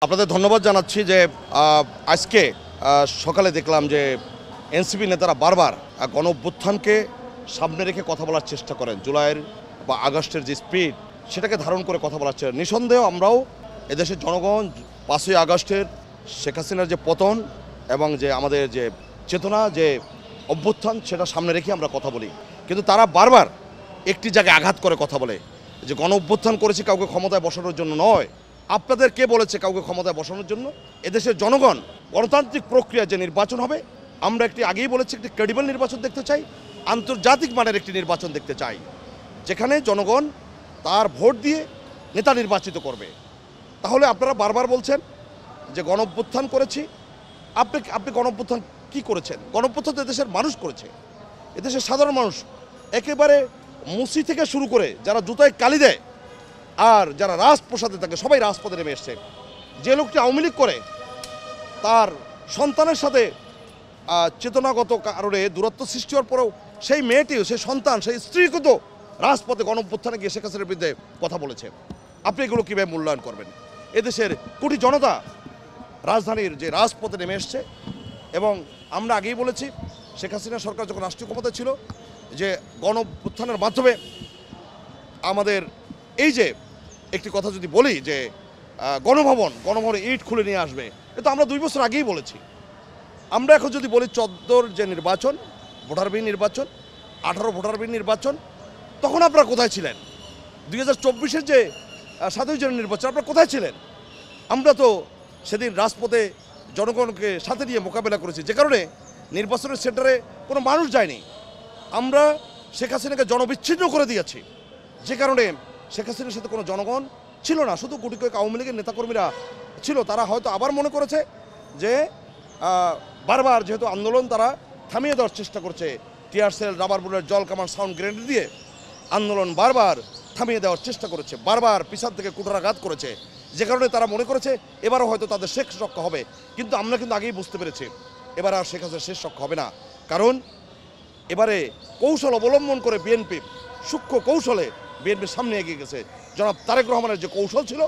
আপনাদের ধন্যবাদ জানাচ্ছি যে আজকে সকালে দেখলাম যে এনসিপি নেতারা বারবার গণ অভ্যুত্থানকে সামনে রেখে কথা বলার চেষ্টা করেন। জুলাইয়ের বা আগস্টের যে স্পিড সেটাকে ধারণ করে কথা বলার চেষ্টা। নিঃসন্দেহ আমরাও এদেশের জনগণ 5ই আগস্টের শেখ হাসিনার যে পতন এবং যে আমাদের যে চেতনা যে অভ্যুত্থান সেটা সামনে রেখে আমরা কথা বলি, কিন্তু তারা বারবার একটি জায়গায় আঘাত করে কথা বলে যে গণ অভ্যুত্থান করেছি কাউকে ক্ষমতায় বসানোর জন্য নয়। আপনাদের কে বলেছে কাউকে ক্ষমতায় বসানোর জন্য? এদেশের জনগণ গণতান্ত্রিক প্রক্রিয়া যে নির্বাচন হবে, আমরা আগেই বলেছি একটি ক্রেডিবল নির্বাচন দেখতে চাই, আন্তর্জাতিক মানের একটি নির্বাচন দেখতে চাই, যেখানে জনগণ তার ভোট দিয়ে নেতা নির্বাচিত করবে। তাহলে আপনারা বারবার বলছেন যে গণ অভ্যুত্থান করেছি। আপনি গণ অভ্যুত্থান কী করেছেন? গণ অভ্যুত্থান তো এদেশের মানুষ করেছে, এদেশের সাধারণ মানুষ, একেবারে মুসি থেকে শুরু করে যারা জুতায় কালি দেয় আর যারা রাজপ্রসাদে থাকে সবাই রাজপথে নেমে এসছে। যে লোকটি আওয়ামী লীগ করে তার সন্তানের সাথে চেতনাগত কারণে দূরত্ব সৃষ্টি হওয়ার পরেও সেই মেয়েটিও, সেই সন্তান, সেই স্ত্রীকে তো রাজপথে গণ অভ্যুত্থানে গিয়ে শেখ হাসিনার বিরুদ্ধে কথা বলেছে। আপনি এগুলো কীভাবে মূল্যায়ন করবেন? এদেশের কোটি জনতা রাজধানীর যে রাজপথে নেমে এসছে এবং আমরা আগেই বলেছি শেখ হাসিনা সরকার যখন রাষ্ট্রীয় ক্ষমতা ছিল যে গণ অভ্যুত্থানের মাধ্যমে আমাদের এই যে একটি কথা যদি বলি যে গণভবনে ইট খুলে নিয়ে আসবে, এটা আমরা 2 বছর আগেই বলেছি। আমরা এখন যদি বলি 14 যে নির্বাচন, ভোটারবিহীন নির্বাচন, 18 ভোটারবিহীন নির্বাচন, তখন আপনারা কোথায় ছিলেন? 2024-এর যে 27 জনের নির্বাচন আপনারা কোথায় ছিলেন? আমরা তো সেদিন রাজপথে জনগণকে সাথে নিয়ে মোকাবেলা করেছি, যে কারণে নির্বাচনের সেন্টারে কোনো মানুষ যায়নি। আমরা শেখ হাসিনাকে জনবিচ্ছিন্ন করে দিয়েছি, যে কারণে শেখ হাসিনার সাথে কোনো জনগণ ছিল না, শুধু গুটি কয়েক আওয়ামী লীগের নেতাকর্মীরা ছিল। তারা হয়তো আবার মনে করেছে যে বারবার যেহেতু আন্দোলন তারা থামিয়ে দেওয়ার চেষ্টা করছে, টিয়ার সেল, রাবার বুলেট, জল কামান, সাউন্ড গ্রেনেড দিয়ে আন্দোলন বারবার থামিয়ে দেওয়ার চেষ্টা করেছে, বারবার পিছন থেকে কুঠারাঘাত করেছে, যে কারণে তারা মনে করেছে এবারও হয়তো তাদের শেষ রক্ষা হবে। কিন্তু আমরা কিন্তু আগেই বুঝতে পেরেছি এবার আর শেখ হাসিনার শেষ রক্ষা হবে না, কারণ এবারে কৌশল অবলম্বন করে বিএনপি সূক্ষ্ম কৌশলে বিএনপির সামনে এগিয়ে গেছে। জনাব তারেক রহমানের যে কৌশল ছিল,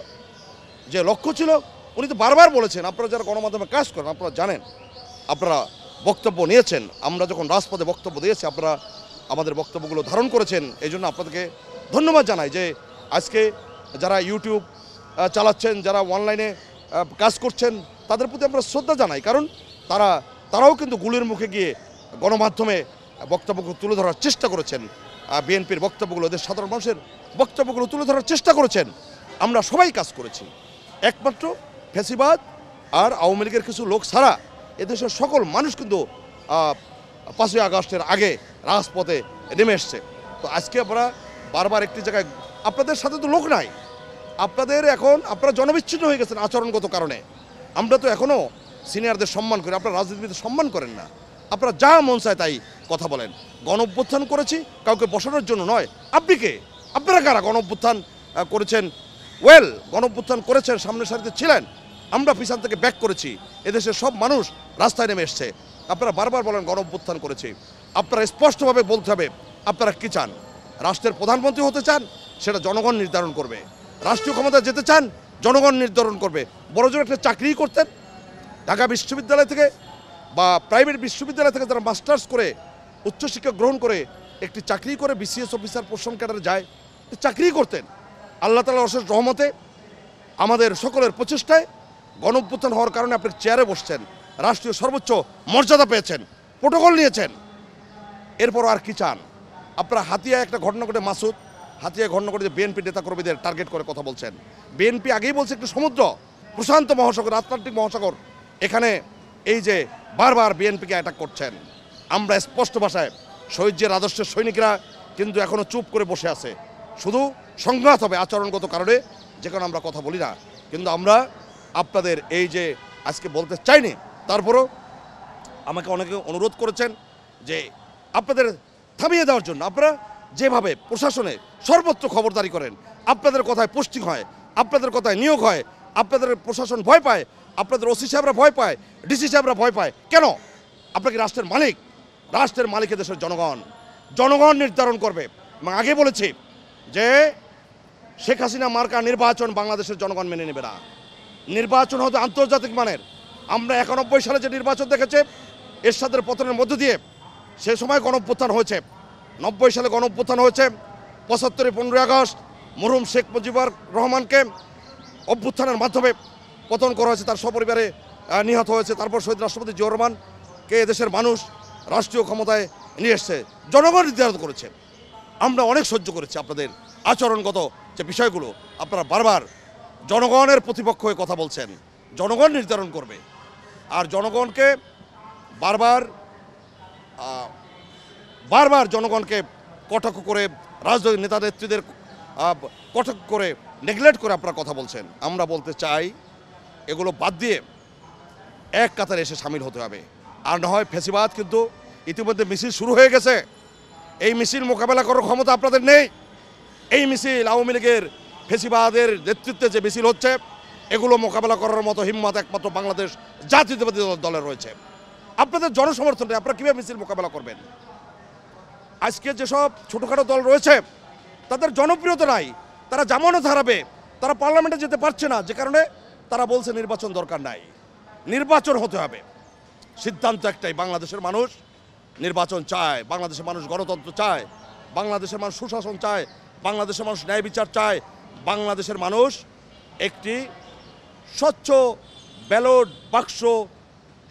যে লক্ষ্য ছিল, উনি তো বারবার বলেছেন। আপনারা যারা গণমাধ্যমে কাজ করেন আপনারা জানেন, আপনারা বক্তব্য নিয়েছেন, আমরা যখন রাজপথে বক্তব্য দিয়েছি আপনারা আমাদের বক্তব্যগুলো ধারণ করেছেন। এই জন্য আপনাদেরকে ধন্যবাদ জানাই যে আজকে যারা ইউটিউব চালাচ্ছেন, যারা অনলাইনে কাজ করছেন, তাদের প্রতি আমরা শ্রদ্ধা জানাই, কারণ তারাও কিন্তু গুলির মুখে গিয়ে গণমাধ্যমে বক্তব্যগুলো তুলে ধরার চেষ্টা করেছেন। বিএনপির বক্তব্যগুলো, দেশের সাধারণ মানুষের বক্তব্যগুলো তুলে ধরার চেষ্টা করেছেন। আমরা সবাই কাজ করেছি, একমাত্র ফ্যাসিবাদ আর আওয়ামী লীগের কিছু লোক ছাড়া এদেশের সকল মানুষ কিন্তু 5ই আগস্টের আগে রাজপথে নেমে এসছে। তো আজকে আমরা বারবার একটি জায়গায়, আপনাদের সাথে তো লোক নাই, আপনারা জনবিচ্ছিন্ন হয়ে গেছেন আচরণগত কারণে। আমরা তো এখনও সিনিয়রদের সম্মান করি, আপনারা রাজনীতিবিদদের সম্মান করেন না, আপনারা যা মন চায় তাই কথা বলেন। গণ অভ্যুত্থান করেছি কাউকে বসানোর জন্য নয়। আপনি কে? আপনারা কারা? গণ অভ্যুত্থান করেছেন, গণ অভ্যুত্থান করেছেন, সামনের সারিতে ছিলেন, আমরা পিছন থেকে ব্যাক করেছি, এদেশের সব মানুষ রাস্তায় নেমে এসছে। আপনারা বারবার বলেন গণ অভ্যুত্থান করেছি। আপনারা স্পষ্টভাবে বলতে হবে আপনারা কী চান। রাষ্ট্রের প্রধানমন্ত্রী হতে চান, সেটা জনগণ নির্ধারণ করবে। রাষ্ট্রীয় ক্ষমতা যেতে চান, জনগণ নির্ধারণ করবে। বড়জোর একটা চাকরি করতেন, ঢাকা বিশ্ববিদ্যালয় থেকে বা প্রাইভেট বিশ্ববিদ্যালয় থেকে যারা মাস্টার্স করে উচ্চশিক্ষা গ্রহণ করে একটি চাকরি করে বিসিএস অফিসার পোস্ট ক্যাডারে যায়, চাকরি করতেন। আল্লাহ তাআলার অশেষ রহমতে আমাদের সকলের প্রচেষ্টায় গণ অভ্যুত্থান হওয়ার কারণে আপনি চেয়ারে বসছেন, রাষ্ট্রীয় সর্বোচ্চ মর্যাদা পেয়েছেন, প্রোটোকল নিয়েছেন। এরপর আর কি চান? আপনারা হাতিয়ায় একটা ঘটনা ঘটে, মাসুদ হাতিয়ায় ঘটনা ঘটে যে বিএনপি নেতাকর্মীদের টার্গেট করে কথা বলছেন। বিএনপি আগেই বলছে একটু সমুদ্র, প্রশান্ত মহাসাগর, আটলান্টিক মহাসাগর, এখানে এই যে বারবার বিএনপিকে অ্যাটাক করছেন। আমরা স্পষ্ট ভাষায়, শহীদের আদর্শের সৈনিকরা কিন্তু এখনও চুপ করে বসে আছে, শুধু সংঘাত হবে আচরণগত কারণে, যে কারণে আমরা কথা বলি না। কিন্তু আমরা আপনাদের এই যে আজকে বলতে চাইনি, তারপরও আমাকে অনেকে অনুরোধ করেছেন যে আপনাদের থামিয়ে দেওয়ার জন্য। আপনারা যেভাবে প্রশাসনে সর্বত্র খবরদারি করেন, আপনাদের কথায় পোস্টিং হয়, আপনাদের কথায় নিয়োগ হয়, আপনাদের প্রশাসন ভয় পায়, আপনাদের ওসি সাহেবরা ভয় পায়, ডিসি সাহেবরা ভয় পায়। কেন? আপনাকে রাষ্ট্রের মালিক, রাষ্ট্রের মালিক দেশের জনগণ নির্ধারণ করবে। এবং আগে বলেছি যে শেখ হাসিনা মার্কা নির্বাচন বাংলাদেশের জনগণ মেনে নেবে না। নির্বাচন হতে আন্তর্জাতিক মানের। আমরা 91 সালে যে নির্বাচন দেখেছে এরশাদের পতনের মধ্য দিয়ে সে সময় গণঅভ্যুত্থান হয়েছে, 90 সালে গণঅভ্যুত্থান হয়েছে, 75 15 আগস্ট মরহুম শেখ মুজিবুর রহমানকে অভ্যুত্থানের মাধ্যমে পতন করা হয়েছে, তার সপরিবারে নিহত হয়েছে। তারপর শহীদ রাষ্ট্রপতি জিয়াউর রহমানকে এদেশের মানুষ রাষ্ট্রীয় ক্ষমতায় নিয়ে এসছে, জনগণ নির্ধারণ করেছে। আমরা অনেক সহ্য করেছি আপনাদের আচরণগত যে বিষয়গুলো। আপনারা বারবার জনগণের প্রতিপক্ষ হয়ে কথা বলছেন, জনগণ নির্ধারণ করবে। আর জনগণকে বারবার জনগণকে কটাক্ষ করে, রাজনৈতিক নেতা নেত্রীদের কটাক্ষ করে, নেগলেক্ট করে আপনারা কথা বলছেন। আমরা বলতে চাই এগুলো বাদ দিয়ে এক কাতারে এসে সামিল হতে হবে। আর না হয় ফ্যাসিবাদ কিন্তু ইতিমধ্যে মিছিল শুরু হয়ে গেছে। এই মিছিল মোকাবেলা করার ক্ষমতা আপনাদের নেই। এই মিছিল আওয়ামী লীগের ফ্যাসিবাদের নেতৃত্বে যে মিছিল হচ্ছে এগুলো মোকাবেলা করার মতো হিম্মত একমাত্র বাংলাদেশ জাতীয়তাবাদী দলের রয়েছে। আপনাদের জনসমর্থন নেই, আপনারা কীভাবে মিছিল মোকাবেলা করবেন? আজকে যেসব ছোটোখাটো দল রয়েছে তাদের জনপ্রিয়তা নাই, তারা জামানত হারাবে, তারা পার্লামেন্টে যেতে পারছে না, যে কারণে তারা বলছে নির্বাচন দরকার নাই। নির্বাচন হতে হবে, সিদ্ধান্ত একটাই, বাংলাদেশের মানুষ নির্বাচন চায়, বাংলাদেশের মানুষ গণতন্ত্র চায়, বাংলাদেশের মানুষ সুশাসন চায়, বাংলাদেশের মানুষ ন্যায় বিচার চায়, বাংলাদেশের মানুষ একটি স্বচ্ছ ব্যালট বাক্স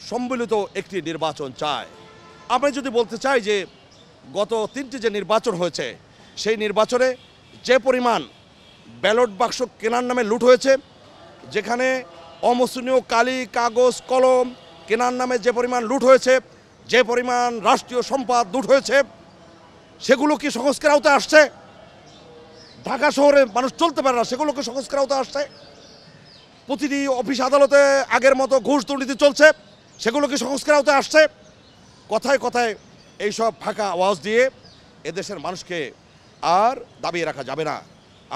সম্মিলিত একটি নির্বাচন চায়। আমি যদি বলতে চাই যে গত 3টি যে নির্বাচন হয়েছে সেই নির্বাচনে যে পরিমাণ ব্যালট বাক্স কেনার নামে লুট হয়েছে, যেখানে অমুসলিমীয় কালি কাগজ কলম কেনার নামে যে পরিমাণ লুট হয়েছে, যে পরিমাণ রাষ্ট্রীয় সম্পদ লুট হয়েছে, সেগুলো কি সংস্কার আওতায় আসছে? ঢাকা শহরে মানুষ চলতে পারে না, সেগুলো কি সংস্কার আওতায় আসছে? প্রতিটি অফিস আদালতে আগের মতো ঘুষ দুর্নীতি চলছে, সেগুলো কি সংস্কার আওতায় আসছে? কথায় কথায় এইসব ফাঁকা আওয়াজ দিয়ে এদেশের মানুষকে আর দাবিয়ে রাখা যাবে না।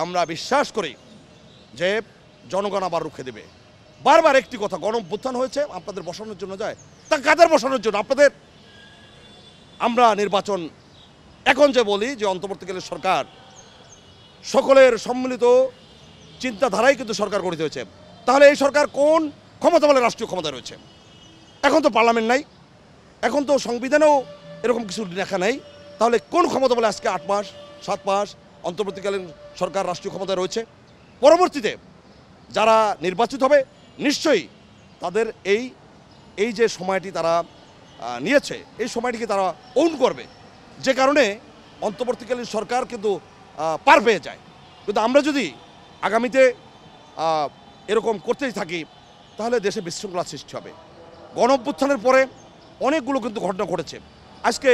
আমরা বিশ্বাস করি যে জনগণ আবার রুখে দেবে। বারবার একটি কথা, গণঅভ্যুত্থান হয়েছে আপনাদের বসানোর জন্য যায়, তা কাদের বসানোর জন্য? আপনাদের। আমরা নির্বাচন এখন যে বলি যে অন্তর্বর্তীকালীন সরকার সকলের সম্মিলিত চিন্তাধারাই কিন্তু সরকার গঠিত হয়েছে, তাহলে এই সরকার কোন ক্ষমতা বলে রাষ্ট্রীয় ক্ষমতা রয়েছে? এখন তো পার্লামেন্ট নাই, এখন তো সংবিধানেও এরকম কিছু লেখা নেই, তাহলে কোন ক্ষমতা বলে আজকে 8 মাস 7 মাস অন্তর্বর্তীকালীন সরকার রাষ্ট্রীয় ক্ষমতায় রয়েছে? পরবর্তীতে যারা নির্বাচিত হবে নিশ্চয়ই তাদের এই যে সময়টি তারা নিয়েছে এই সময়টিকে তারা ওন করবে, যে কারণে অন্তর্বর্তীকালীন সরকার কিন্তু পার পেয়ে যায়। কিন্তু আমরা যদি আগামীতে এরকম করতেই থাকি তাহলে দেশে বিশৃঙ্খলা সৃষ্টি হবে। গণঅভ্যুত্থানের পরে অনেকগুলো কিন্তু ঘটনা ঘটেছে। আজকে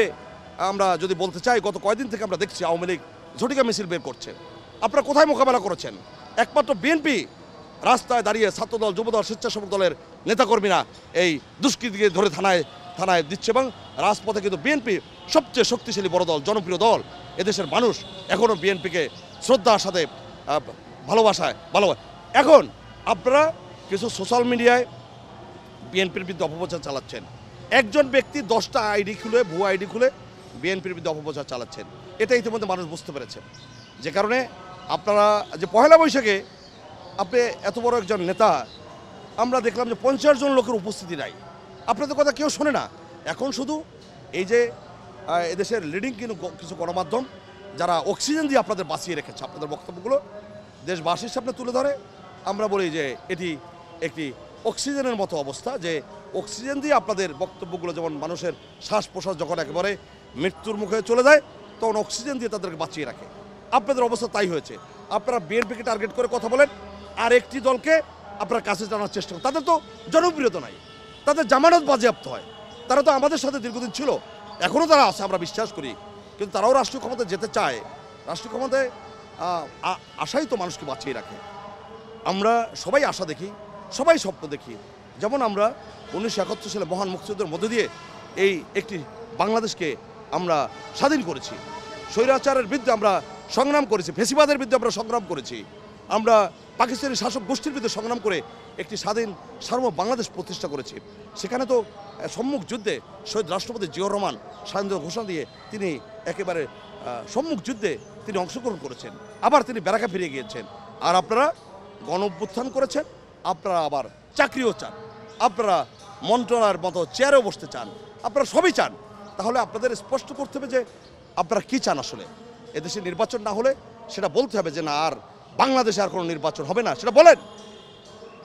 আমরা যদি বলতে চাই, গত কয়েকদিন থেকে আমরা দেখছি আওয়ামী লীগ ঝটিকা মিছিল বের করছে। আপনারা কোথায় মোকাবেলা করেছেন? একমাত্র বিএনপি রাস্তায় দাঁড়িয়ে ছাত্রদল, যুবদল, স্বেচ্ছাসেবক দলের নেতাকর্মীরা এই দুষ্কৃতীকে ধরে থানায় দিচ্ছে, এবং রাজপথে কিন্তু বিএনপি সবচেয়ে শক্তিশালী বড় দল, জনপ্রিয় দল। এদেশের মানুষ এখনও বিএনপিকে শ্রদ্ধার সাথে ভালোবাসায়। এখন আপনারা কিছু সোশ্যাল মিডিয়ায় বিএনপির বিরুদ্ধে অপপ্রচার চালাচ্ছেন। একজন ব্যক্তি 10টা আইডি খুলে, ভুয়া আইডি খুলে বিএনপির বিরুদ্ধে অপপ্রচার চালাচ্ছেন। এটা ইতিমধ্যে মানুষ বুঝতে পেরেছে, যে কারণে আপনারা যে পহেলা বৈশাখে আপনি এত বড় একজন নেতা, আমরা দেখলাম যে 50 জন লোকের উপস্থিতি নাই। আপনাদের কথা কেউ শোনে না। এখন শুধু এই যে এদেশের লিডিং কিছু গণমাধ্যম যারা অক্সিজেন দিয়ে আপনাদের বাঁচিয়ে রেখেছে, আপনাদের বক্তব্যগুলো দেশবাসীর সামনে তুলে ধরে। আমরা বলি যে এটি একটি অক্সিজেনের মতো অবস্থা, যে অক্সিজেন দিয়ে আপনাদের বক্তব্যগুলো, যেমন মানুষের শ্বাস প্রশ্বাস যখন একেবারে মৃত্যুর মুখে চলে যায় তখন অক্সিজেন দিয়ে তাদেরকে বাঁচিয়ে রাখে। আপনাদের অবস্থা তাই হয়েছে। আপনারা বিএনপিকে টার্গেট করে কথা বলেন, আর একটি দলকে আপনারা কাছে টানার চেষ্টা করেন। তাদের তো জনপ্রিয়তা নাই, তাদের জামানত বাজেয়াপ্ত হয়। তারা তো আমাদের সাথে দীর্ঘদিন ছিল, এখনও তারা আছে, আমরা বিশ্বাস করি। কিন্তু তারাও রাষ্ট্রীয় ক্ষমতায় যেতে চায়। রাষ্ট্রীয় ক্ষমতায় আশাই তো মানুষকে বাঁচিয়ে রাখে। আমরা সবাই আশা দেখি, সবাই স্বপ্ন দেখি। যেমন আমরা 1971 সালে মহান মুক্তিযুদ্ধের মধ্য দিয়ে এই একটি বাংলাদেশকে আমরা স্বাধীন করেছি। স্বৈরাচারের বিরুদ্ধে আমরা সংগ্রাম করেছি, ফ্যাসিবাদের বিরুদ্ধে আমরা সংগ্রাম করেছি। আমরা পাকিস্তানি শাসক গোষ্ঠীর বিরুদ্ধে সংগ্রাম করে একটি স্বাধীন সার্বভৌম বাংলাদেশ প্রতিষ্ঠা করেছি। সেখানে তো সম্মুখ যুদ্ধে শহীদ রাষ্ট্রপতি জিয়াউর রহমান স্বাধীনতা ঘোষণা দিয়ে তিনি একেবারে সম্মুখ যুদ্ধে তিনি অংশগ্রহণ করেছেন, আবার তিনি ব্যারাকে ফিরে গিয়েছেন। আর আপনারা গণঅভ্যুত্থান করেছেন, আপনারা আবার চাকরিও চান, আপনারা মন্ত্রণালয়ের মতো চেয়ারেও বসতে চান, আপনারা সবই চান, তাহলে আপনাদের স্পষ্ট করতে হবে যে আপনারা কি চান আসলে। এদেশে নির্বাচন না হলে সেটা বলতে হবে যে না, আর বাংলাদেশে আর কোনো নির্বাচন হবে না, সেটা বলেন।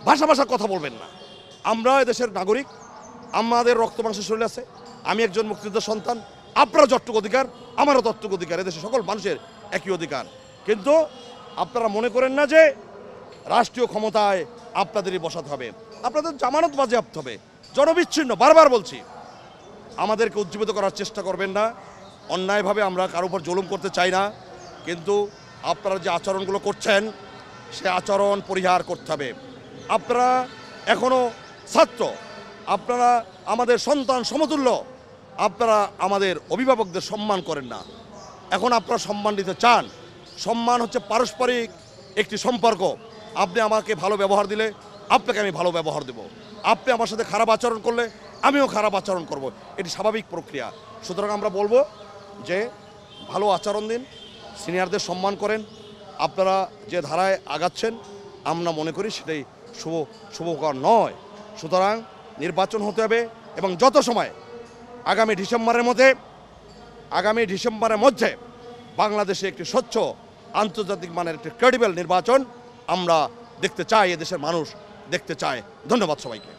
ভাষা ভাষা কথা বলবেন না। আমরা এদেশের নাগরিক, আমাদের রক্ত মাংসের শরীর আছে। আমি একজন মুক্তিযোদ্ধার সন্তান, আপনারা যতটুকু অধিকার আমারও ততটুকু অধিকার, এদেশের সকল মানুষের একই অধিকার। কিন্তু আপনারা মনে করেন না যে রাষ্ট্রীয় ক্ষমতায় আপনাদেরই বসাতে হবে, আপনাদের জামানত বাজেয়াপ্ত হবে। জনবিচ্ছিন্ন, বারবার বলছি, আমাদেরকে উজ্জীবিত করার চেষ্টা করবেন না। অন্যায়ভাবে আমরা কারোর উপর জুলুম করতে চাই না, কিন্তু আপনারা যে আচরণগুলো করছেন সে আচরণ পরিহার করতে হবে। আপনারা এখনও ছাত্র, আপনারা আমাদের সন্তান সমতুল্য, আপনারা আমাদের অভিভাবকদের সম্মান করেন না। এখন আপনারা সম্মান দিতে চান। সম্মান হচ্ছে পারস্পরিক একটি সম্পর্ক। আপনি আমাকে ভালো ব্যবহার দিলে আপনাকে আমি ভালো ব্যবহার দেব, আপনি আমার সাথে খারাপ আচরণ করলে আমিও খারাপ আচরণ করব, এটি স্বাভাবিক প্রক্রিয়া। সুতরাং আমরা বলবো যে ভালো আচরণ দিন, সিনিয়রদের সম্মান করেন। আপনারা যে ধারায় আগাচ্ছেন আমরা মনে করি সেটাই শুভকর নয়। সুতরাং নির্বাচন হতে হবে, এবং যত সময় আগামী ডিসেম্বরের মধ্যে বাংলাদেশে একটি স্বচ্ছ আন্তর্জাতিক মানের একটি ক্রেডিবল নির্বাচন আমরা দেখতে চাই, এদেশের মানুষ দেখতে চায়। ধন্যবাদ সবাইকে।